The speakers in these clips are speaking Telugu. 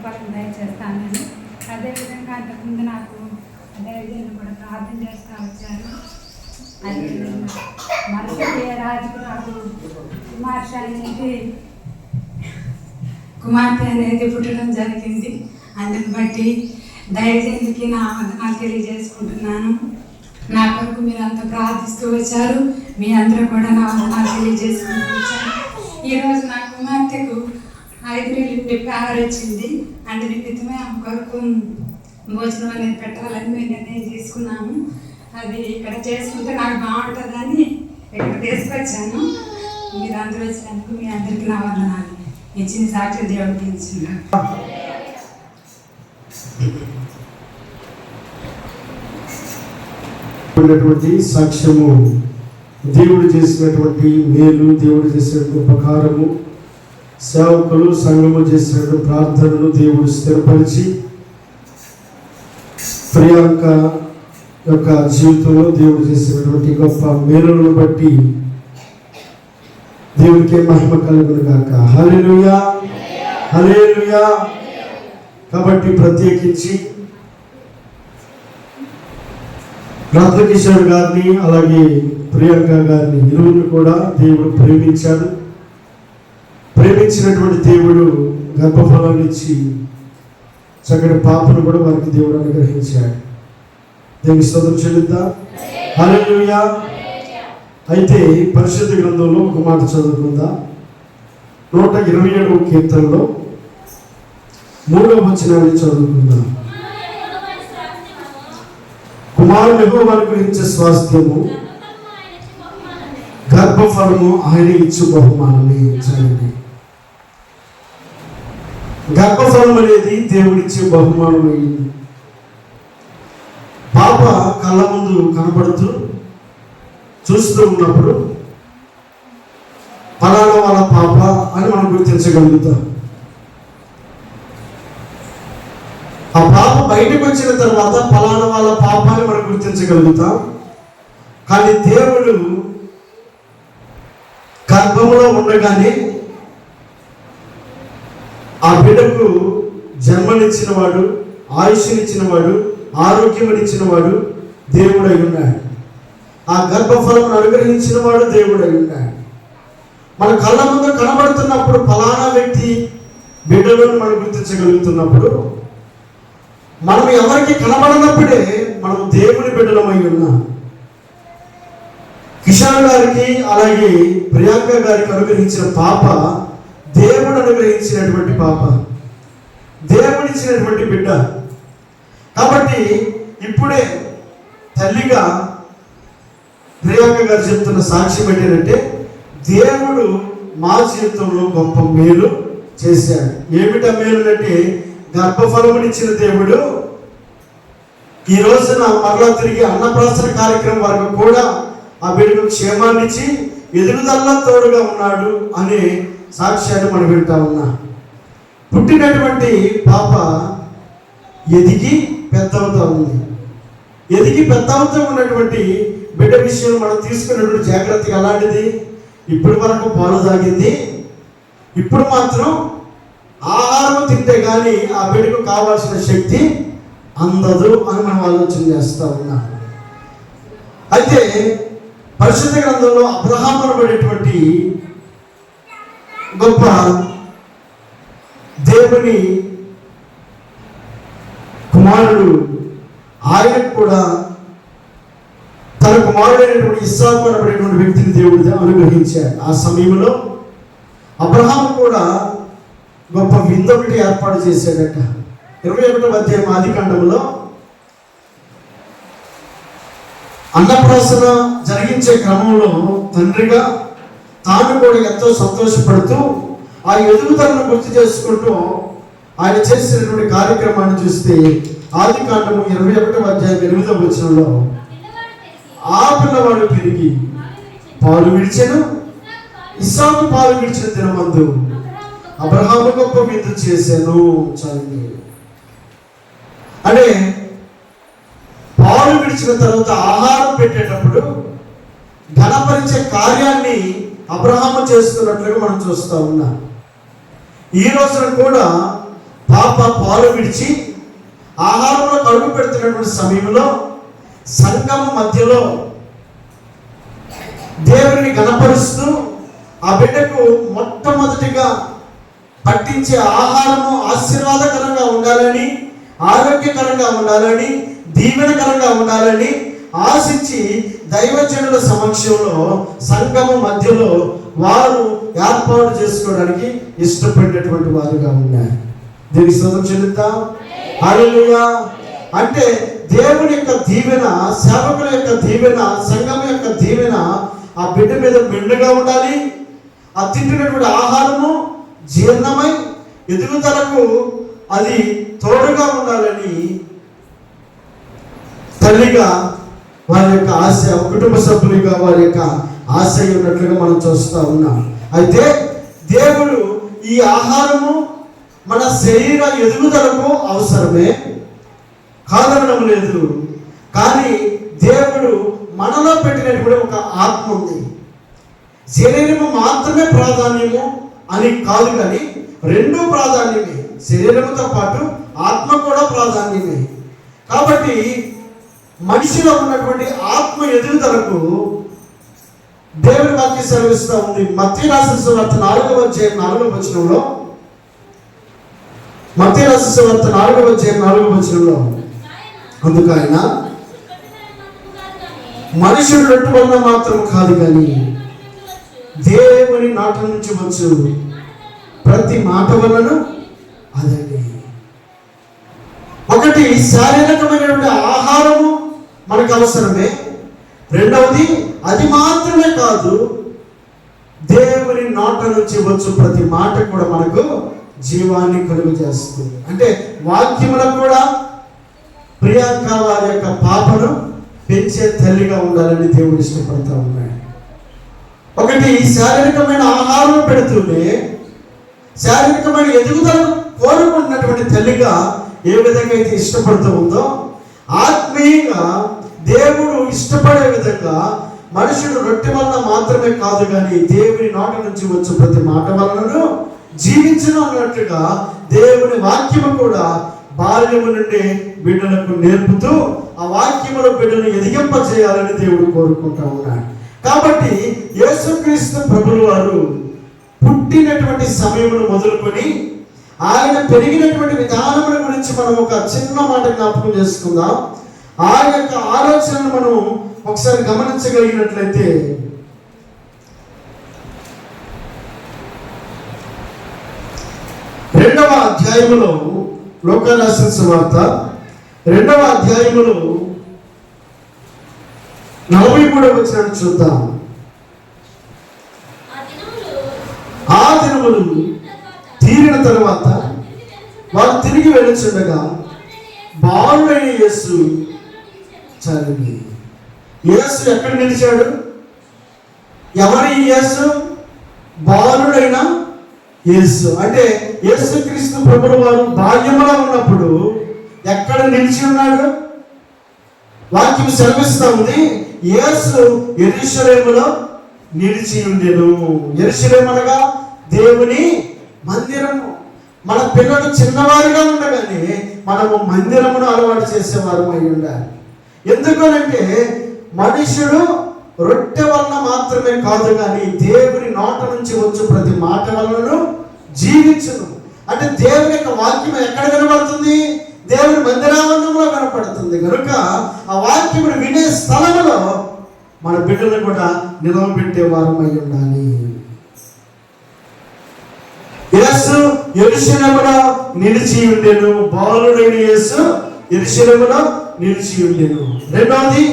ప్రతిఫలం దయచేస్తాను నేను. అదేవిధంగా అంతకుముందు నాకు దైవజనులు కూడా ప్రార్థన చేస్తూ వచ్చారు. అదేవిధంగా మరుసటి రాజుకు నాకు కుమార్తె అనేది పుట్టడం జరిగింది. అందుని బట్టి దైవజనులకి నా వందనాలు తెలియజేసుకుంటున్నాను. నా కొరకు మీరు అంతా ప్రార్థిస్తూ వచ్చారు. మీ అందరూ కూడా నా వందనాలు తెలియజేసుకుంటూ వచ్చారు. ఈరోజు నా కుమార్తెకు 5 నెలలు ఫీవర్ వచ్చింది. అందు నిమిత్తమే ఆ కొరకు భోజనం అనేది పెట్టాలని మేము నిర్ణయం తీసుకున్నాము. అది ఇక్కడ చేసుకుంటే నాకు బాగుంటుందని ఇక్కడ తీసుకొచ్చాను. మీరు అందరూ వచ్చినందుకు మీ అందరికీ నా వందనాలు. ఇచ్చిన సాక్షి దేవుడికి ఇచ్చింది. సాక్ష్యము దేవుడు చేసినటువంటి మేలు, దేవుడు చేసినటువంటి ఉపకారము, సేవకులు సంఘము చేసినటువంటి ప్రార్థనలు దేవుడు స్థిరపరిచి ప్రియాంక యొక్క జీవితంలో దేవుడు చేసినటువంటి గొప్ప మేలులను బట్టి దేవుడికి మహిమ కలుగును గాక. హల్లెలూయా, హల్లెలూయా. కాబట్టి ప్రత్యేకించి రత్నకిషోర్ గారిని అలాగే ప్రియాంక గారిని ఇరువురు కూడా దేవుడు ప్రేమించాడు. ప్రేమించినటువంటి దేవుడు గర్భఫలాన్ని ఇచ్చి చక్కటి పాపను కూడా వారికి దేవుడు అనుగ్రహించాడు. దేవుని స్తోత్రం చెల్లిద్దాం. హల్లెలూయా. అయితే పరిశుద్ధ గ్రంథంలో ఒక మాట చదువుకుందాం. 127వ కీర్తనలో 3వ వచనాన్ని చదువుకుందాం. కుమారుడు యెహోవా అనుగ్రహించే స్వాస్థ్యము, గర్భఫలము ఆయన ఇచ్చు బహుమానమే. చదివి గర్భఫలం అనేది దేవుడిచ్చే బహుమానం అయింది. పాప కళ్ళ ముందు కనబడుతూ చూస్తూ ఉన్నప్పుడు ఫలానా వాళ్ళ పాప అని మనం గుర్తించగలుగుతాం. ఆ పాప బయటకు వచ్చిన తర్వాత ఫలానా వాళ్ళ పాప అని మనం గుర్తించగలుగుతాం. కానీ దేవుడు గర్భంలో ఉండగానే ఆ బిడ్డకు జన్మనిచ్చిన వాడు, ఆయుష్నిచ్చిన వాడు, ఆరోగ్యమునిచ్చిన వాడు దేవుడై ఉన్నాడు. ఆ గర్భఫలం అనుగ్రహించిన వాడు దేవుడై ఉన్నాడు. మన కళ్ళ ముందు కనబడుతున్నప్పుడు ఫలానా వ్యక్తి బిడ్డలను మనం గుర్తించగలుగుతున్నప్పుడు, మనం ఎవరికి కనబడినప్పుడే మనం దేవుని బిడ్డలమై ఉన్నాం. కిషోర్ గారికి అలాగే ప్రియాంక గారికి అనుగ్రహించిన పాప దేవుడు అనుగ్రహించినటువంటి పాప, దేవుడిచ్చినటువంటి బిడ్డ. కాబట్టి ఇప్పుడే తల్లిగా ప్రియాంక గారు చెప్తున్న సాక్ష్యం ఏంటంటే, దేవుడు మా జీవితంలో గొప్ప మేలు చేశాడు. ఏమిటా మేలు అంటే, గర్భఫలమునిచ్చిన దేవుడు ఈ రోజున మరలా తిరిగి అన్నప్రాసన కార్యక్రమం వరకు కూడా ఆ బిడ్డకు క్షేమాన్నిచ్చి ఎదుగుదల తోడుగా ఉన్నాడు అనే సాక్ష్యాన్ని మనం వింటా ఉన్నాం. పుట్టినటువంటి పాప ఎదిగి పెద్దవుతా ఉంది. ఎదిగి పెద్దవుతూ ఉన్నటువంటి బిడ్డ విషయంలో మనం తీసుకున్నటువంటి జాగ్రత్త అలాంటిది. ఇప్పటి వరకు పాలు తాగింది, ఇప్పుడు మాత్రం ఆహారం తింటే కానీ ఆ బిడ్డకు కావాల్సిన శక్తి అందదు అని మనం ఆలోచన చేస్తూ ఉన్నాం. అయితే పరిశుద్ధ గ్రంథంలో అబ్రహాము అనబడేటువంటి గొప్ప దేవుని కుమారుడు, ఆయనకు కూడా తన కుమారుడైనటువంటి ఇస్సాకు అనబడేటువంటి వ్యక్తిని దేవుడు అనుగ్రహించాడు. ఆ సమయంలో అబ్రహాము కూడా గొప్ప విందు ఒకటి ఏర్పాటు చేశాడట. 21వ అధ్యాయం ఆదికాండంలో అన్నప్రాసన జరిగించే క్రమంలో తండ్రిగా తాను కూడా ఎంతో సంతోషపడుతూ ఆ ఎదుగుదలను గుర్తు చేసుకుంటూ ఆయన చేసినటువంటి కార్యక్రమాన్ని చూస్తే ఆదికాండము 21వ అధ్యాయం 8వ వచనంలో ఆ పిల్లవాడు పెరిగి పాలు విడిచెను, ఇస్సాకు పాలు విడిచిన దినమందు అబ్రహాము గొప్ప విందు చేశాను. చదివి అంటే పాలు విడిచిన తర్వాత ఆహారం పెట్టేటప్పుడు ఘనపరిచే కార్యాన్ని అబ్రహాము చేస్తున్నట్లుగా మనం చూస్తూ ఉన్నాం. ఈ రోజున కూడా పాప పాలు విడిచి ఆహారంలో కడుగు పెడుతున్నటువంటి సమయంలో సంఘం మధ్యలో దేవుని గణపరుస్తూ ఆ బిడ్డకు మొట్టమొదటిగా పట్టించే ఆహారము ఆశీర్వాదకరంగా ఉండాలని, ఆరోగ్యకరంగా ఉండాలని, దీవెనకరంగా ఉండాలని ఆశించి దైవజనుల సమక్షంలో సంఘము మధ్యలో వారు ఏర్పాటు చేసుకోవడానికి ఇష్టపడినటువంటి వారుగా ఉన్నారు. దీనికి స్తోత్రం చెల్లిద్దాం. హల్లెలూయా. అంటే దేవుని యొక్క దీవెన, సేవకుల యొక్క దీవెన, సంఘం యొక్క దీవెన ఆ బిడ్డ మీద మెండుగా ఉండాలి. ఆ తింటున్నటువంటి ఆహారము జీర్ణమై ఎదుగుదలకు అది తోడుగా ఉండాలని తల్లిగా వారి యొక్క ఆశ, కుటుంబ సభ్యులుగా వారి యొక్క ఆశ ఉన్నట్లుగా మనం చూస్తూ ఉన్నాం. అయితే దేవుడు ఈ ఆహారము మన శరీర ఎదుగుదలకు అవసరమే, కాదనడం లేదు. కానీ దేవుడు మనలో పెట్టినటువంటి ఒక ఆత్మ ఉంది. శరీరము మాత్రమే ప్రాధాన్యము అని కాదు, కానీ రెండూ ప్రాధాన్యమే. శరీరముతో పాటు ఆత్మ కూడా ప్రాధాన్యమే. కాబట్టి మనిషిలో ఉన్నటువంటి ఆత్మ ఎదుగుదలకు దేవుని వాక్యం సెలవిస్తూ ఉంది. మత్తయి రాసిన సువార్త 4వ అధ్యాయం 4వ వచనంలో, మత్తయి రాసిన సువార్త 4వ అధ్యాయం 4వ వచనంలో, అందుకు ఆయన మనుషుడు రొట్టె వలన మాత్రం కాదు కానీ దేవుని నాట నుంచి వచ్చు ప్రతి మాట వలన. అదండి, ఒకటి శారీరకమైనటువంటి ఆహారము మనకు అవసరమే. రెండవది అది మాత్రమే కాదు, దేవుని నాట నుంచి వచ్చు ప్రతి మాట కూడా మనకు జీవాన్ని కలుగు చేస్తుంది. అంటే వాక్యములకు కూడా ప్రియాంక వారి యొక్క పాపను పెంచే తల్లిగా ఉండాలని దేవుడు ఇష్టపడతా ఉన్నాడు. ఒకటి శారీరకమైన ఆహారం పెడుతూనే శారీరకమైన ఎదుగుదల కోరుకుంటున్నటువంటి తల్లిగా ఏ విధంగా అయితే ఇష్టపడుతూ ఉందో, ఆత్మీయంగా దేవుడు ఇష్టపడే విధంగా మనుషుడు రొట్టె వలన మాత్రమే కాదు కానీ దేవుని నోట నుంచి వచ్చే ప్రతి మాట వలనను జీవించను అన్నట్లుగా దేవుని వాక్యము కూడా బాల్యము నుండి బిడ్డలకు నేర్పుతూ ఆ వాక్యములో బిడ్డను ఎదిగింప చేయాలని దేవుడు కోరుకుంటా ఉన్నాడు. కాబట్టి యేసుక్రీస్తు ప్రభువు వారు పుట్టినటువంటి సమయమును మొదలుకొని ఆయన పెరిగినటువంటి విధానముల గురించి మనం ఒక చిన్న మాట జ్ఞాపకం చేసుకుందాం. ఆయన యొక్క ఆలోచనను మనం ఒకసారి గమనించగలిగినట్లయితే, రెండవ అధ్యాయములో, లోకాసు రాసిన సువార్త 2వ అధ్యాయములో 43వ వచనం చూద్దాం. ఆ దినములు తీరిన తరువాత వారు తిరిగి వెళ్ళుచుండగా బాలుడైన యేసు చదివి. యేసు ఎక్కడ నిలిచాడు? ఎవరి యేసు? బాలుడైన యేసు. అంటే యేసుక్రీస్తు ప్రభువు వారు బాల్యములో ఉన్నప్పుడు ఎక్కడ నిలిచి ఉన్నాడు? వాక్యం సెలవిస్తా ఉంది, యేసు యెరూషలేములో నిలిచి ఉండెను. యెరూషలేము అనగా దేవుని మందిరము. మన పిల్లలు చిన్నవారుగా ఉండగానే మనము మందిరమును అలవాటు చేసేవారు అయి ఉండాలి. ఎందుకనంటే మనుషుడు రొట్టె వలన మాత్రమే కాదు కానీ దేవుని నోట నుంచి వచ్చు ప్రతి మాట వలన జీవించును. అంటే దేవుని యొక్క వాక్యం ఎక్కడ కనబడుతుంది? దేవుని మందిరావరణంలో కనపడుతుంది. కనుక ఆ వాక్యమును వినే స్థలంలో మన బిడ్డలు కూడా నిలవబెట్టే వారం అయి ఉండాలి. యేసు యెరూషలేములో నిలిచి ఉండెను. బాలుడైన యేసు యెరూషలేములో నిలిచి ఉండెను. రెండవది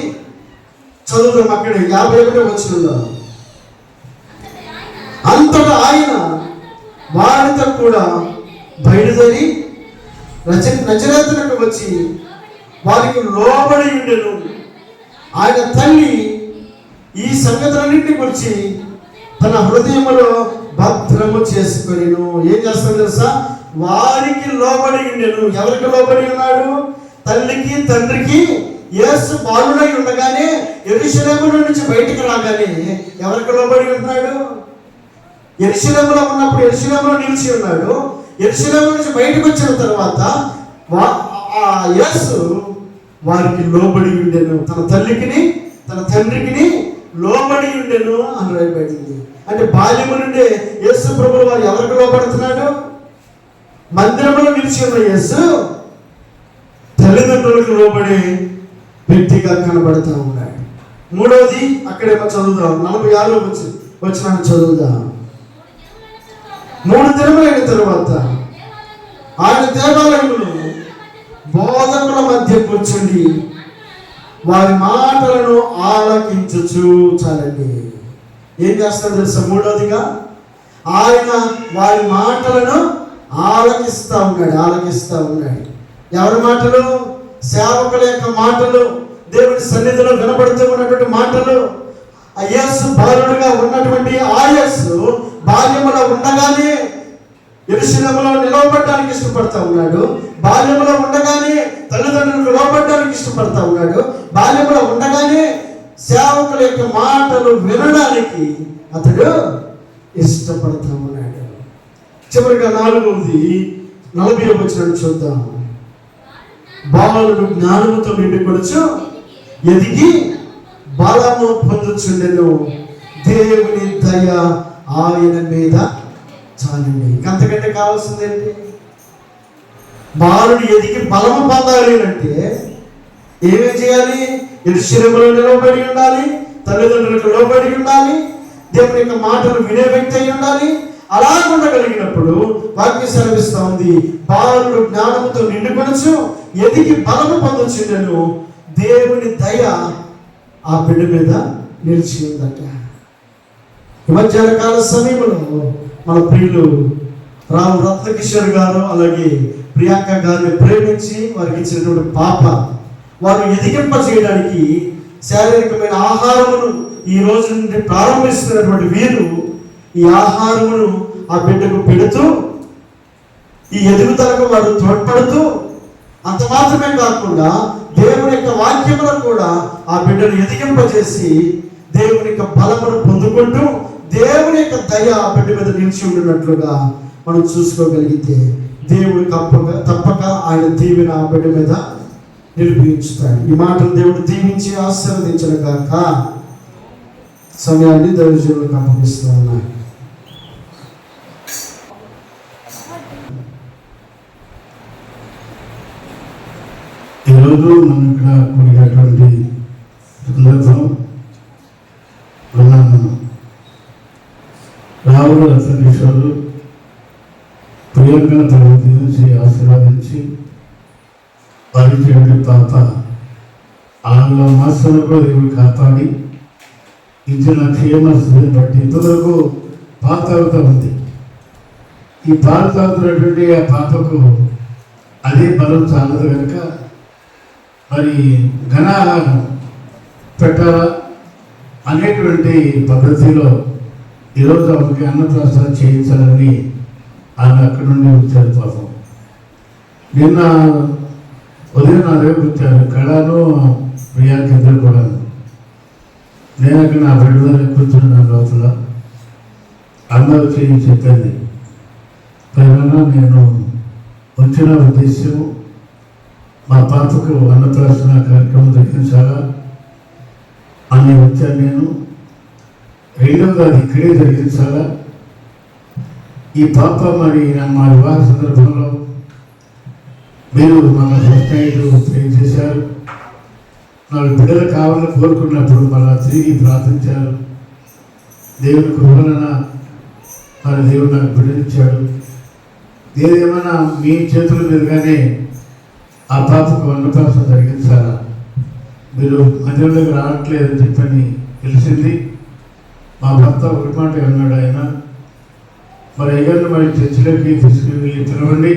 చదువుదాం, అక్కడ 51వ వచనంలో, అంతటా ఆయన వారితో కూడా బయలుదేరి నజరేతునకు వచ్చి వారికి లోబడి ఉండెను. ఆయన తల్లి ఈ సంగతులన్నింటిని గురించి తన హృదయములో భద్రము చేసుకొనిను. ఏం చేస్తాను తెలుసా? వారికి లోబడి ఉండెను. ఎవరికి లోబడి ఉన్నాడు? తల్లికి తండ్రికి. యేసు బాలుడై ఉండగానే యెరూషలేము నుంచి బయటికి రాగానే ఎవరికి లోబడి ఉన్నాడు? యెరూషలేములో ఉన్నప్పుడు యెరూషలేములో నిలిచి ఉన్నాడు. యెరూషలేము నుంచి బయటకు వచ్చిన తర్వాత ఆ యేసు వారికి లోబడి ఉండెను, తన తల్లికిని తన తండ్రికిని లోబడి ఉండెను అని రాయబడింది. అంటే బాల్యము నుండే యేసు ప్రభువు వారు ఎవరికి లోబడుతున్నాడు? మందిరంలో నిలిచి ఉన్న యేసు తల్లిదండ్రులకు లోబడే వ్యక్తిగా కనబడతా ఉన్నాడు. మూడవది అక్కడేమో చదువుదాం, 46 వచ్చిన చదువుదాం. 3 దినములైన తరువాత ఆయన దేవాలయంలో బోధకుల మధ్య కూర్చుండి వారి మాటలను ఆలకించుచు. చాలండి. ఏం చేస్తాడు తెలుసా? మూడవదిగా ఆయన వారి మాటలను ఆలకిస్తా ఉన్నాడు. ఎవరి మాటలు? సేవకుల యొక్క మాటలు, దేవుడి సన్నిధిలో వినబడుతూ ఉన్నటువంటి మాటలు. యేసు బాలుడుగా ఉన్నటువంటి ఆ యేసు బాల్యములో ఉండగానే యెరూషలేములో నిలవబడడానికి ఇష్టపడతా ఉన్నాడు. బాల్యములో ఉండగానే తల్లిదండ్రులకు లోబడడానికి ఇష్టపడతా ఉన్నాడు. బాల్యములో ఉండగానే సేవకుల యొక్క మాటలు వినడానికి అతడు ఇష్టపడతా ఉన్నాడు. చివరిగా 4వది 40వ వచనం చూద్దాం. బాలుడు జ్ఞానముతో నిండుకొనుచు ఎదిగి బలము పొందుచుండెను, దేవుని దయ ఆయన మీద చాలండి. అంతకంటే కావాల్సిందేంటి? బాలుడు ఎదిగి బలము పొందాలి అంటే ఏమేం చేయాలి? యెరూషలేములో నిలబడి ఉండాలి, తల్లిదండ్రులకు లోబడి ఉండాలి, దేవుని యొక్క మాటలు వినే వ్యక్తి అయి ఉండాలి. అలా ఉండగలిగినప్పుడు వాక్యం సెలవిస్తా ఉంది, బాలుడు జ్ఞానముతో నిండుకొనుచు ఎదిగి బలము పొందుచుండెను, దేవుని దయ ఆ బిడ్డ మీద నిలిచి ఉందట. ఈ మధ్యాహ్న కాల సమయంలో మన ప్రియులు రావు రత్నకిషోర్ గారు అలాగే ప్రియాంక గారిని ప్రేమించి వారికి ఇచ్చినటువంటి పాప వారు ఎదిగింప చేయడానికి శారీరకమైన ఆహారమును ఈ రోజు నుండి ప్రారంభిస్తున్నటువంటి వీరు ఈ ఆహారమును ఆ బిడ్డకు పెడుతూ ఈ ఎదుగుదలకు వారు తోడ్పడుతూ, అంత మాత్రమే కాకుండా దేవుని యొక్క వాక్యములను కూడా ఆ బిడ్డను ఎదిగింపజేసి దేవుని యొక్క బలమును పొందుకుంటూ దేవుని యొక్క దయ ఆ బిడ్డ మీద నిలిచి ఉండినట్లుగా మనం చూసుకోగలిగితే దేవుడు తప్పక ఆయన దీవెన ఆ బిడ్డ మీద నిలిపించుతాడు. ఈ మాటలు దేవుడు దీవించి ఆశీర్వదించను గాక. సమయాన్ని దైవజనులకు అప్పగిస్తూ ఉన్నాయి. ఈరోజు మనం ఇక్కడ కూడినటువంటి సందర్భం ఉన్నాము. రావుల రత్నకిషోరు ప్రియంగా తన దీవించి ఆశీర్వదించి భరించినటువంటి పాప 6వ మాసంలో దేవుడు కాపాడి ఇచ్చిన క్షేమ స్థితిని బట్టి ఇంతవరకు పాలు తాగుతూ ఉంది. ఈ పాలు తాగుతున్నటువంటి ఆ పాపకు అదే బలం చాలదు కనుక మరి ఘనాహారం పెట్టాలా అనేటువంటి పద్ధతిలో ఈరోజు ఆమెకి అన్నప్రాసన చేయించాలని ఆమె అక్కడి నుండి వచ్చారు. పాపం నిన్న ఉదయం నా దగ్గర వచ్చారు కళను ప్రియాంక ఇద్దరు కూడా. నేను అక్కడ నా బెడ్ దగ్గర కూర్చున్నాను. లోపల అందరూ చేయి చెప్పింది పైన నేను వచ్చిన ఉద్దేశం మా పాపకు అన్నప్రాసన కార్యక్రమం జరిగించాలా అని వచ్చాను. నేను రెండవది అది ఇక్కడే జరిగించాలా. ఈ పాప మరి మా వివాహ సందర్భంలో మీరు మన ఫస్ట్ నైట్ ప్రే చేశారు, 4 బిడ్డలు కావాలని కోరుకున్నప్పుడు మళ్ళా తిరిగి ప్రార్థించారు. దేవుని కృపలన మరి దేవుడు నాకు బిడ్డనిచ్చాడు. ఏదేమైనా మీ చేతుల మీదుగానే ఆ పాపకు అన్నప్రాసన జరిగించాలా, మీరు మందిరంలోకి రావట్లేదని చెప్పని తెలిసింది. మా భర్త ఒకటి మాట అన్నాడు, ఆయన మరి అయ్యారు మరి చర్చిలోకి తీసుకుని పిలవండి,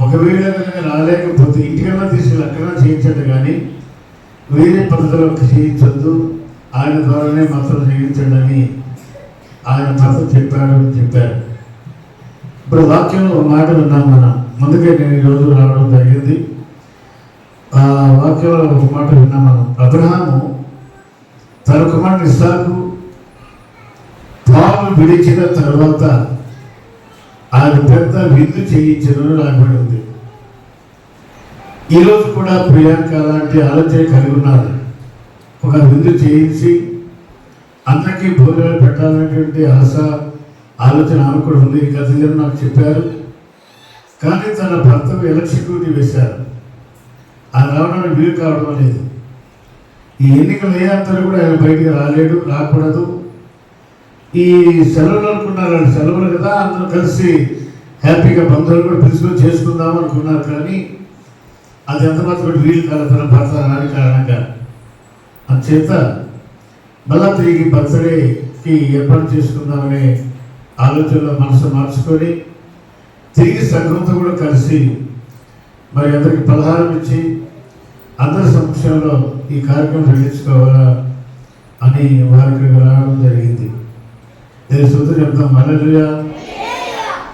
ఒకవేళ కనుక రాలేకపోతే ఇంటికన్నా తీసుకెళ్ళి అక్కడ చేయించండి, కానీ వేరే పద్ధతిలో చేయించద్దు, ఆయన ద్వారానే మాత్రం చేయించండి అని ఆయన భర్త చెప్పారు. ఇప్పుడు వాక్యంలో ఒక మాట విన్నాం మనం. ముందుకే నేను ఈరోజు రావడం జరిగింది. ఆ వాక్యంలో ఒక మాట విన్నాం మనం. అబ్రహాము తన కుమారుడు ఇస్సాకు పాలు విడిచిన తర్వాత ఆయన పెద్ద విందు చేయించను రాబడి ఉంది. ఈరోజు కూడా ప్రియాంక లాంటి ఆలోచన కలిగి ఉన్నారు. ఒక విందు చేయించి అందరికీ భోజనాలు పెట్టాలనేటువంటి ఆలోచన ఆమె కూడా ఉంది. గత నాకు చెప్పారు. కానీ తన భర్తకు ఎలక్ట్రిసిటీ వేశారు. ఆ రావడానికి వీలు కావడం లేదు. ఈ ఎన్నికలు అయ్యేంతలో కూడా ఆయన బయటికి రాకూడదు. ఈ సెలవులు అనుకున్నారు, సెలవులు కదా, అందరూ కలిసి హ్యాపీగా బంధువులు కూడా పిలుచుకొని చేసుకుందాం అనుకున్నారు. కానీ అది ఎంత మాత్రం వీలు కాదు తన భర్త రాని కారణంగా. అందుచేత మళ్ళా తిరిగి బర్త్డేకి ఏర్పాటు చేసుకుందామనే ఆలోచనలో మనసు మార్చుకొని తిరిగి సంఘంతో కూడా కలిసి మరి అందరికి పలహారం ఇచ్చి అందరి సమక్షంలో ఈ కార్యక్రమం జరిగించుకోవాలా అని వారికి రావడం జరిగింది. నేను సూత్రం చెప్తాం. హల్లెలూయా.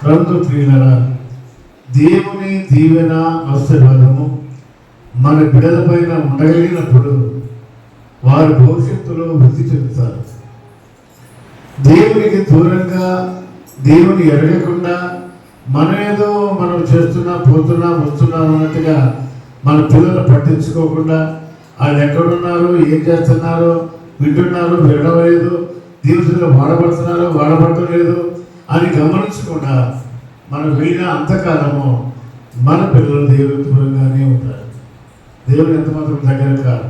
ప్రభుత్వ ప్రియులారా, దేవుని దీవెన ఆశీర్వాదము మన బిడ్డల పైన ఉండగలిగినప్పుడు వారు భవిష్యత్తులో వృద్ధి చెందుతారు. దేవునికి దూరంగా, దేవుని ఎరగకుండా మనమేదో మనం చేస్తున్నా పోతున్నాం వస్తున్నాం అన్నట్టుగా మన పిల్లలు పట్టించుకోకుండా వాళ్ళు ఎక్కడున్నారో ఏం చేస్తున్నారో వింటున్నారో వినడం లేదు, దీవులుగా వాడబడటం లేదు అని గమనించకుండా మనం వెళ్ళిన అంతకాలము మన పిల్లలు దేవుని దూరంగానే ఉంటారు. దేవుని ఎంత మాత్రం దగ్గర కాదు.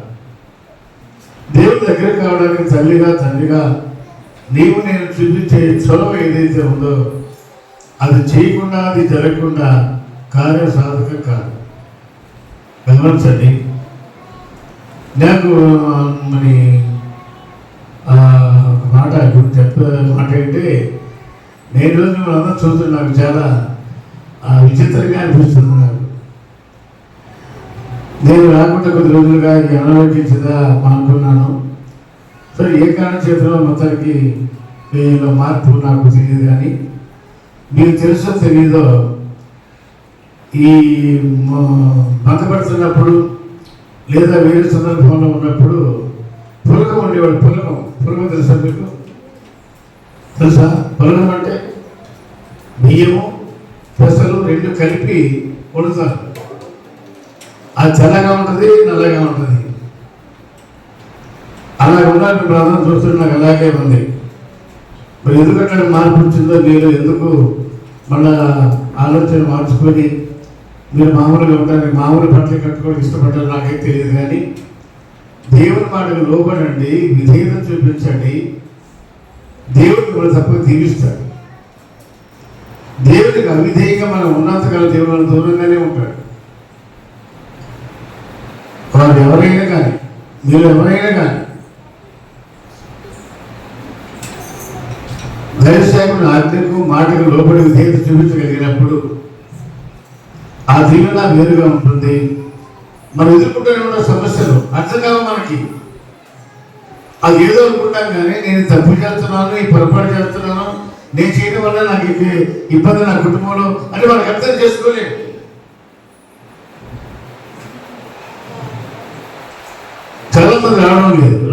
దేవుని దగ్గర కావడానికి తల్లిగా తండ్రిగా నీవు నేను చూపించే చొరవ ఏదైతే ఉందో అది చేయకుండా, అది జరగకుండా కార్య సాధకం కాదు. గమనించండి. నాకు మరి మాట చెప్పే మాట ఏంటి, నేను రోజు మిమ్మల్ని అందరూ చూస్తే నాకు చాలా విచిత్రంగా అనిపిస్తుంది. నేను రాకుండా కొద్ది రోజులుగా ఈ అనారోగ్యించదా అనుకున్నాను. సో ఏ కారణం చేతిలో మొత్తానికి మార్పు నాకు తెలియదు. కానీ మీకు తెలుసో తెలీదో ఈ మందపడుతున్నప్పుడు లేదా వేరే సందర్భంలో ఉన్నప్పుడు పులకం ఉండేవాడు. పులకం తెలుసా మీకు? తెలుసా? పులకం అంటే బియ్యము పెసలు రెండు కలిపి వండుతారు. అది చల్లగా ఉంటుంది, నల్లగా ఉంటుంది. అలా ఉన్నారు. ప్రార్థన చూస్తుంటే నాకు అలాగే ఉంది. మరి ఎందుకంటే మార్పు వచ్చిందో మీరు ఎందుకు మళ్ళా ఆలోచన మార్చుకొని మీరు మామూలుగా ఉండడానికి మామూలు బట్టలు కట్టుకోవడం ఇష్టపడ్డారు నాకైతే తెలియదు. కానీ దేవుని మాటకు లోబడండి, విధేయత చూపించండి. దేవుడికి మనం తప్పక దీవిస్తాడు. దేవుడికి అవిధేయంగా మనం ఉన్నంతకాలం దేవుడు దూరంగానే ఉంటాడు. వారు ఎవరైనా కానీ మీరు ఎవరైనా కానీ దైవసేవకుని ఆజ్ఞకు మాటకు లోబడి విధేయత చూపించగలిగినప్పుడు ఆ దీవెన వేరుగా ఉంటుంది. మనం ఎదుర్కొంటూనే ఉన్న సమస్యలు అర్థం కావు మనకి. అది ఏదో అనుకుంటాం కానీ నేను తప్పు చేస్తున్నాను, ఈ పొరపాటు చేస్తున్నాను, నేను చేయడం వల్ల నాకు ఇబ్బంది నా కుటుంబంలో అంటే మనకు అర్థం చేసుకోలేదు. చాలా మంది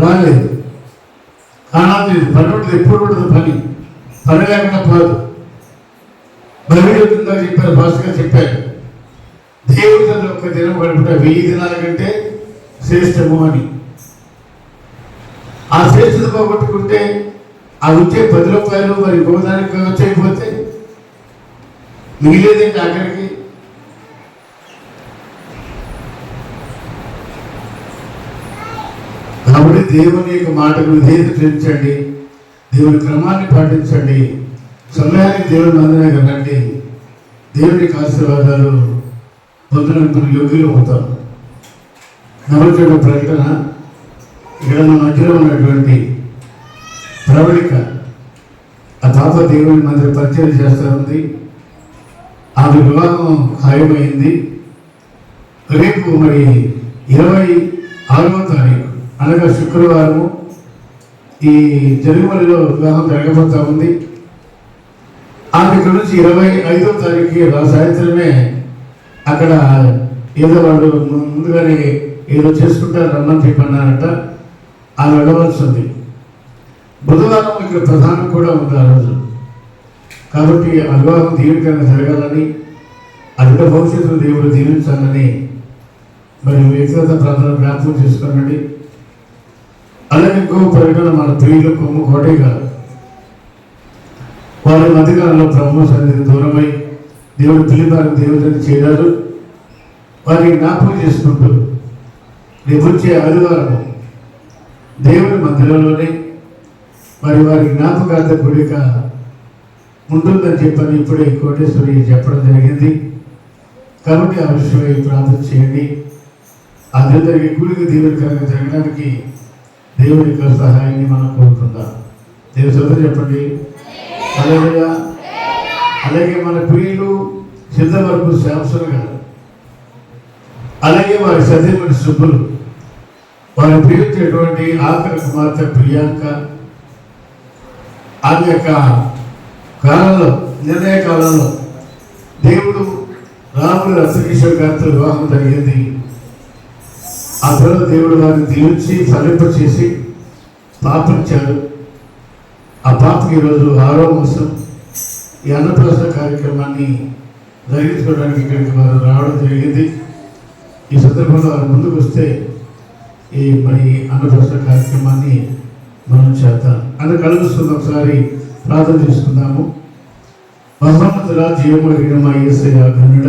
రాలేదు కారణం పని ఉంటుంది, ఎప్పుడు ఉంటుంది పని లేకుండా పోదు. బైబిల్ చెప్పారు, భాషగా చెప్పారు, దేవుడి ఒక్క దినం గడుపుట 1000 దినాల కంటే శ్రేష్టము అని. ఆ శ్రేష్టత పోగొట్టుకుంటే ఆ వచ్చే 10 రూపాయలు మరి గోదానికి వచ్చేయకపోతే మిగిలేదేంటి ఆఖరికి? కాబట్టి దేవుని యొక్క మాటకు విధేయత చూపించండి, దేవుని క్రమాన్ని పాటించండి, సమయానికి దేవుని మందిరానికి రండి. దేవునికి ఆశీర్వాదాలు పొందడానికి యోగ్యులు అవుతారు. నమ్మకం ప్రకటన ఇక్కడ మన మధ్యలో ఉన్నటువంటి ప్రవళిక ఆ తాత దేవుని మందిరం పరిచయం చేస్తూ ఉంది. ఆమె వివాహం ఖాయమైంది. రేపు మరి 26వ తారీఖు అనగా శుక్రవారము ఈ జరుగుమలిలో వివాహం జరగబోతా ఉంది. ఆమె ఇక్కడ నుంచి 25వ తారీఖు సాయంత్రమే అక్కడ ఏదో వాళ్ళు ముందుగానే ఏదో చేసుకుంటారు రమ్మని చెప్పన్నారంట. ఆమె వెళ్ళవలసి ఉంది. బుధవారం ఇక్కడ ప్రధానం కూడా ఉంది. ఆ రోజు కాబట్టి ఆ వివాహం దీవెనకరంగా జరగాలని ఆ బిడ్డ భవిష్యత్తులో దేవుడు దీవించాలని మరి వ్యక్తిగత ప్రార్థన జ్ఞాపకం చేసుకోనండి. అలాగే ఇంకో ప్రకటన మన ప్రియులు కొమ్ము కోటే గారు వారి మధ్యకాలంలో ప్రభు సన్నిధికి దూరమై దేవుడు పిలిపారు దేవుడిని చేరారు. వారిని జ్ఞాపకం చేసుకుంటూ రేపు వచ్చే ఆదివారం దేవుని మందిరంలోనే మరి వారి జ్ఞాపకార్థ గుడిక ఉంటుందని చెప్పని ఇప్పుడే కోటేశ్వరి చెప్పడం జరిగింది. కాబట్టి ఆ విషయమై ప్రార్థన చేయండి. అదే జరిగే గుడికి దీవెనకరంగా జరగడానికి దేవుని యొక్క సహాయాన్ని మనం కోరుకుందాం. దేవుని సోదరు చెప్పండి. అలాగే మన ప్రియులు సిద్ధవరపు శాంసన్ గారు, అలాగే వారి సతీమణి సుబ్బులు, వారి ప్రియులైనటువంటి ఆఖరి కుమార్తె ప్రియాంక, ఆమె యొక్క కాలంలో నిర్ణయ కాలంలో దేవుడు రాముడు రత్నకిషోర్ గారితో వివాహం జరిగింది. ఆ తర్వాత దేవుడు వారిని దీవించి ఫలింప చేసి పాపనిచ్చాడు. ఆ పాపకి ఈరోజు 6వ మాసం ఈ అన్నప్రాసన కార్యక్రమాన్ని జరిగించుకోవడానికి ఇక్కడికి వారు రావడం జరిగింది. ఈ సందర్భంలో వారు ముందుకు వస్తే ఈ మరి అన్నప్రాసన కార్యక్రమాన్ని మనం చేద్దాం. అందుకు కలుగుతుంది. ఒకసారి ప్రార్థన చేసుకుందాము. మహోన్నతుడా, జీవము కలిగిన మా యేసయ్య ఘనుడ,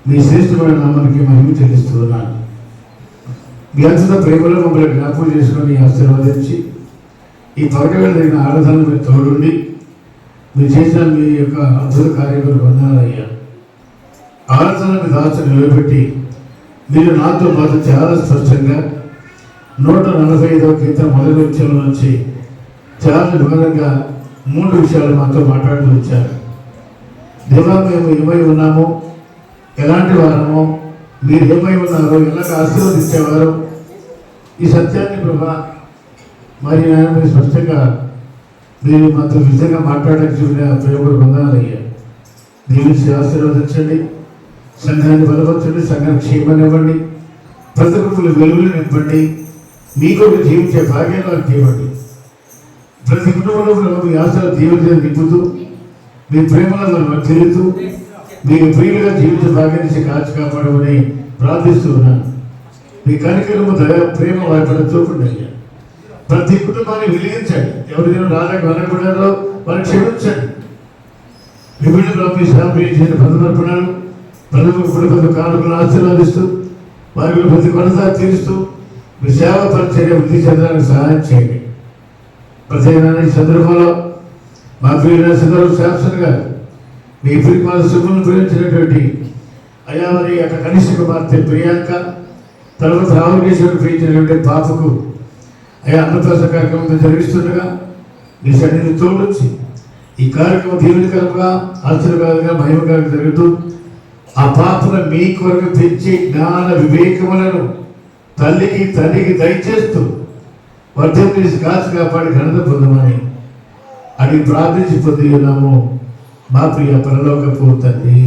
మీ శ్రేష్టమైన నామానికి మహిమ చెల్లిస్తున్నాను. మీ అత్యంత ప్రేమలో మమ్మల్ని జ్ఞాపకం చేసుకొని ఆశీర్వదించి ఈ పగటివేళ జరిగిన ఆరాధన మీరు తోడుండి మీరు చేసిన మీ యొక్క అద్భుత కార్యక్రమాలు వందనాలయ్యా. ఆరాధన మీ దాచుని నిలబెట్టి మీరు నాతో పాటు చాలా స్పష్టంగా 145వ కీర్తన మొదటి వచ్చేల నుంచి చాలా వివరంగా 3 విషయాలు మాతో మాట్లాడుతూ వచ్చారు. దేవా, మేము ఏమై ఉన్నామో, ఎలాంటి వారమో, మీరు ఏమై ఉన్నారో, ఎలాగ ఆశీర్వదించేవారో ఈ సత్యాన్ని ప్రభా మరి నేను మీరు స్పష్టంగా మీరు మాతో నిజంగా మాట్లాడడానికి చూపిన ప్రేమ పొందాలయ్యా. దీవించి ఆశీర్వదించండి. సంఘాన్ని బలపరచండి. సంఘానికి క్షేమాన్నివ్వండి. ప్రతి ఒక్కరు వెలుగులు నింపండి. మీకు జీవించే భాగ్యాన్ని వారికి ఇవ్వండి. ప్రతి కుటుంబంలో మీ ఆశలు దీవులు నింపుతూ మీ ప్రేమలో మనం తెలుతూ మీకు ప్రియులుగా జీవించే భాగ్యాన్ని కాచి కాపాడమని ప్రార్థిస్తూ ఉన్నాను. మీ కార్యక్రమం దయ ప్రేమ వారి పట్ల చూపండి అయ్యా. ప్రతి కుటుంబాన్ని వెలిగించండి. ఎవరిదైనా రాజాకు అనకూడదో వారిని క్షమించండి. విభిన్న మీ సాంప్రదాయ చేసిన పదమర్పణలు ప్రతి కానుకలను ఆశీర్వదిస్తూ వారి ప్రతి కొనసా తీరుస్తూ మీ సేవ పరిచర్య వృద్ధి చెందడానికి సహాయం చేయండి. ప్రత్యేకమైన ఈ సందర్భంలో మా ప్రియులైన సిద్ధవరపు శాంసన్ గారు మీ ప్రియకుమార సుబ్బులను ప్రేమించినటువంటి అయ్యా మరి అక్కడ కనిష్ట కుమార్తె ప్రియాంక, తర్వాత రామకేశ్వరుడు ప్రేమించినటువంటి పాపకు అయ్యా అన్నప్రాసన కార్యక్రమం జరిగిస్తుండగా మీ సన్నిధి తోడొచ్చి ఈ కార్యక్రమం దీవెనకరంగా ఆశీర్వాదంగా మహిమకరంగా జరుగుతూ ఆ పాపను మీ కొరకు పెంచి జ్ఞాన వివేకములను తల్లికి తండ్రికి దయచేస్తూ వర్ధం చేసి కాచి కాపాడి ఘనత పొందమని అడిగి ప్రార్థించి పొంది ఉన్నాము మా ప్రియ పరలోకపు తండ్రి.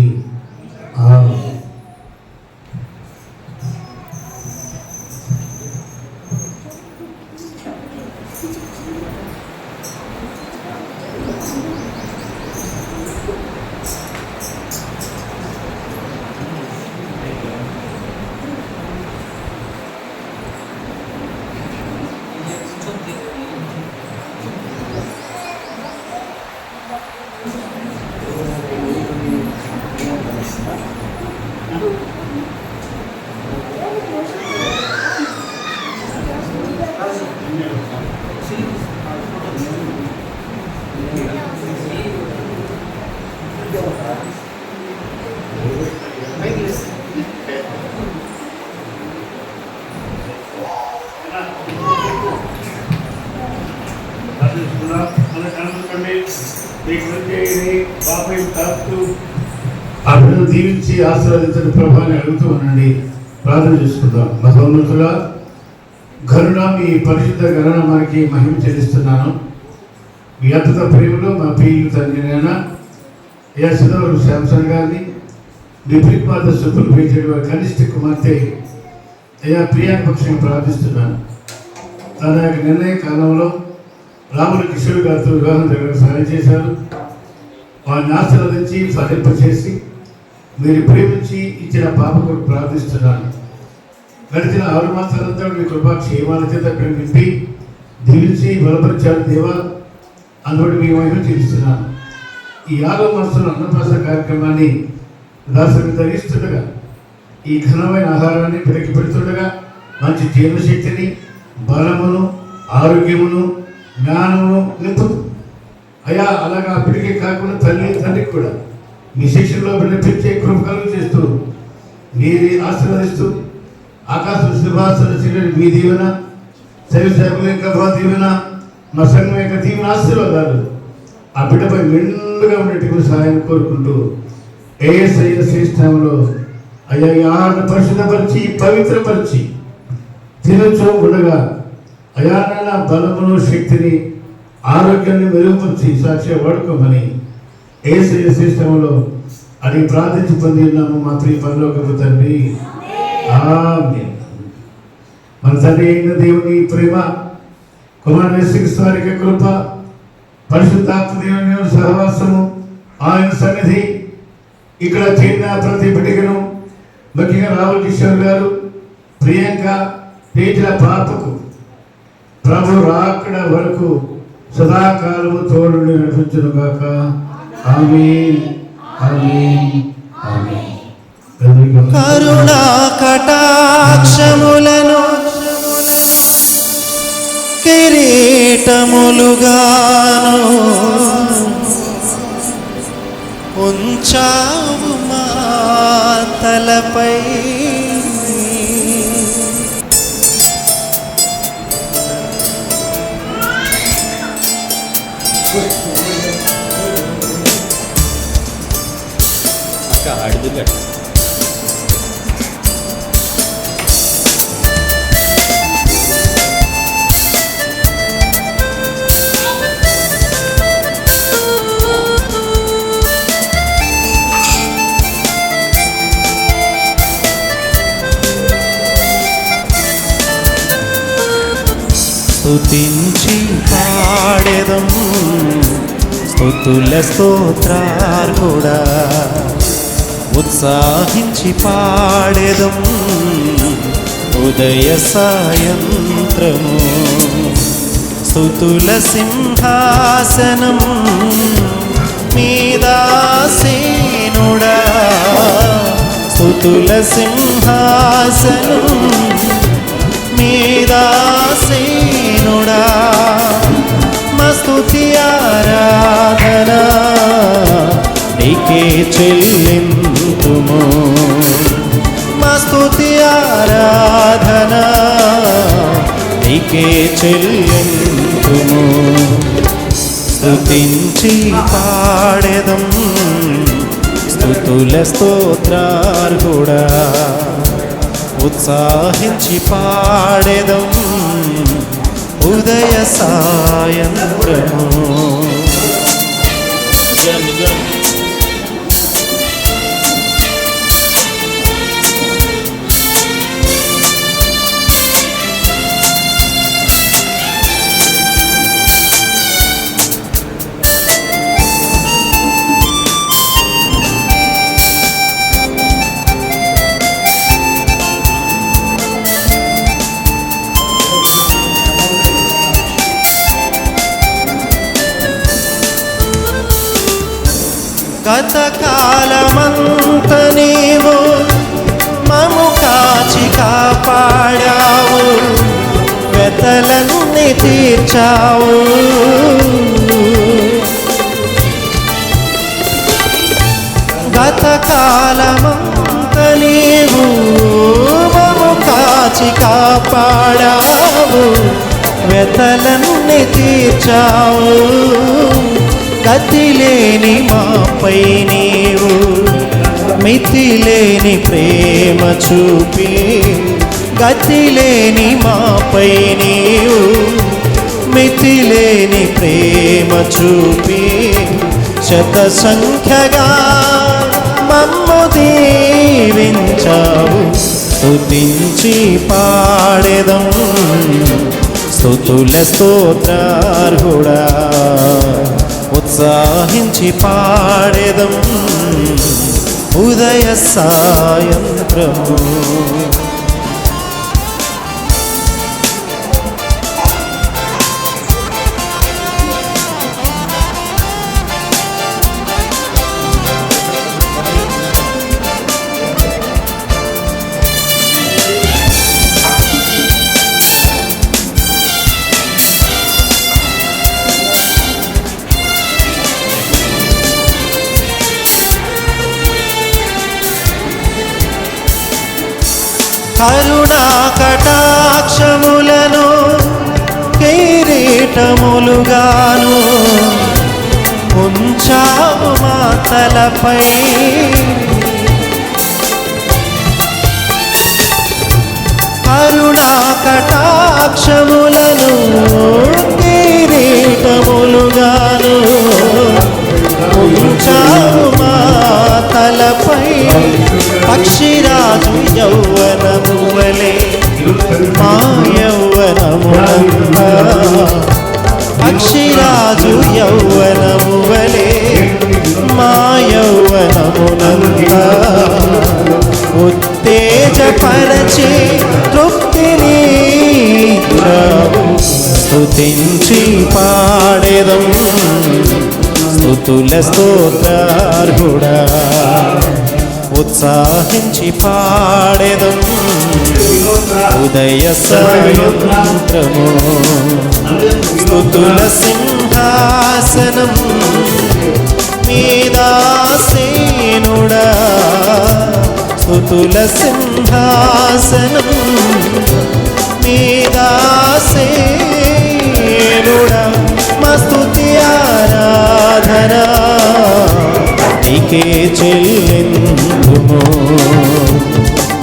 అభివృద్ధి దీవించి ఆశీర్వదించని ప్రభావాన్ని అడుగుతూ ఉండండి. ప్రార్థన చేసుకుందాం. మహోన్నతుడా, ఘనుడా, మీ పరిశుద్ధ గణనామానికి మహిమ చెల్లిస్తున్నాను. మీ అద్భుత ప్రేమలో మా ప్రియులు తండ్రినైనా అయ్యా సిద్ధవరపు శాంసన్ గారిని మీ ప్రియకుమార్తె సుబ్బులు పేర్చిన వారి కనిష్ట కుమార్తె అయ్యా ప్రియాంక పక్షంగా ప్రార్థిస్తున్నాను. తన యొక్క నిర్ణయ కాలంలో రాముడు కిషోర్ గారితో వివాహం జరగడం సహాయం చేశారు. వారిని ఆశీర్వదించి ఫలింపచేసి మీరు ప్రేమించి ఇచ్చిన పాపకు ప్రార్థిస్తున్నాను. గడిచిన 6 మాసాలంతా మీ కృపా క్షేమాల చేత నింపి దీవించి బలపరిచారు దేవా, అందుబట్టి మీ మహిమ తీరుస్తున్నాను. ఈ 6వ మాసంలో అన్నప్రాసన కార్యక్రమాన్ని దాసుని ధరిస్తుండగా ఈ ఘనమైన ఆహారాన్ని పిలకి పెడుతుండగా మంచి జీవశక్తిని, బలమును, ఆరోగ్యమును, జ్ఞానమును నింపు అయ్యా. అలాగా అప్పటికే కాకుండా తండ్రికి కూడా మీ శిక్షణలో వినిపించే కృప కలుగు చేస్తూ మీరు ఆశీర్వదిస్తూ ఆకాశ శుభాసన మీ దీవెన, శైవసేవల యొక్క దీవెన, మా సంఘం యొక్క దీవెన ఆశీర్వాదాలు ఆ బిడ్డపై మెండుగా ఉండేట్టుకు సహాయం కోరుకుంటూ ఏఎస్ఐ శ్రేష్టంలో అయ్యా ఈ ఆహారాన్ని పరిశుద్ధపరిచి పవిత్రపరిచి తినచో ఉండగా అయా నాన్న బలమును, శక్తిని, ఆరోగ్యాన్ని మెరుగుపరిచి సాక్షిగా వాడుకోమని ఏఎస్ఐ శ్రేష్టంలో అడిగి ప్రార్థించి పొంది ఉన్నాము మా ప్రియ పరలోకపు తండ్రి. ఆమేన్. మన తండ్రి అయిన దేవుని ప్రేమ, కుమారుని యేసుక్రీస్తు వారి యొక్క కృప, పరిశుద్ధాత్మ దేవుని సహవాసము, ఆయన సన్నిధి ఇక్కడ చేరిన ప్రతి బిడ్డను, ముఖ్యంగా రాహుల్ కిషోర్ గారు, ప్రియాంక, తేజల పాపకు ప్రభు రాకడ వరకు సదాకాలము తోడు నడిపించును గాక. ఆమేన్, ఆమేన్, ఆమేన్. కరుణా కటాక్షములను కిరీటములుగాను ఉంచావు మా తలపై. స్తుతించి పాడెదం స్తుతుల స్తోత్రార్హుడా, ఉత్సాహించి పాడెదం ఉదయ సాయంత్రము. స్తుతుల సింహాసనం మీదాసీనుడా, స్తుతుల సింహాసనం మీదాసీనుడా. మస్తుతి ఆరాధన నీకే చెల్లింతుము, మస్తుతి ఆరాధన నీకే చెల్లింతుము. స్తుతించి పాడెదం స్తుతుల స్తోత్రార్హుడా, ఉత్సాహించి పాడెదం ఉదయ సాయంత్రము. గతకాలమంత నీవు మము కాచి కాపాడావు, వెతలన్నీ తీర్చావు. గతకాలమంత నీవు మము కాచి కాపాడావు, వెతలన్నీ తీర్చావు. గతిలేని మాపై నీవు మితిలేని ప్రేమ చూపి, గతిలేని మాపై నీవు మితిలేని ప్రేమ చూపి, శత సంఖ్యగా మమ్ము దీవించావు. స్తుతించి పాడెదం స్తుతుల స్తోత్రార్హుడా, ఉత్సాహించి పాడెదం ఉదయ సాయంత్రము. కరుణా కటాక్షములను కిరీటములుగాను ఉంచావు మా తలపై. కరుణా కటాక్షములను కిరీటములుగాను ఉంచావు మా తలపై. పక్షిరాజు యౌవనము వలె మా యౌవనమునంతా, పక్షిరాజు యౌవనము వలె మా యౌవనమునంతా ఉత్తేజపరచి తృప్తిని స్తుతించి పాడెదం స్తుతుల స్తోత్రార్హుడా. ఉత్సాహించి పాడెదం ఉదయ సాయంత్రము. స్తుతుల సింహాసనం మీదాసీనుడా, స్తుతుల సింహాసనం మీదాసీనుడా. మా స్తుతి ఆరాధన నీకే చెల్లింతుము.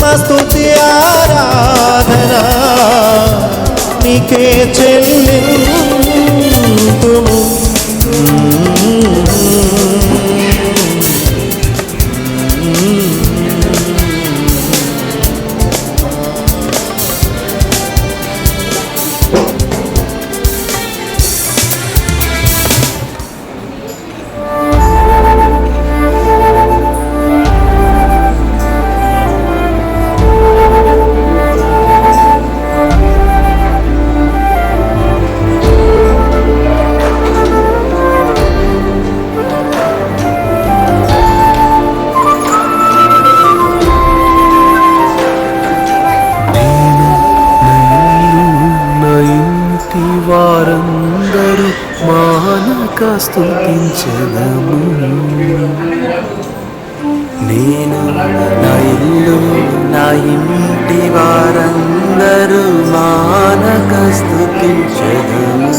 మా స్తుతి ఆరాధన నీకే చెల్లింతుము. వారందరూ మానక స్తుతించెదము. నేను నా ఇల్లు నా ఇంటి వారందరూ మానక స్తుతించెదము.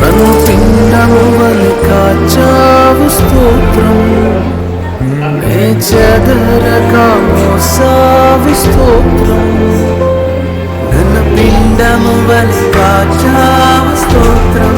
నన్ను పిండము వలె కాచావు స్తోత్రం, చెదరక మోసావు స్తోత్రం. నన్ను పిండము వలె కాచావు స్తోత్రం,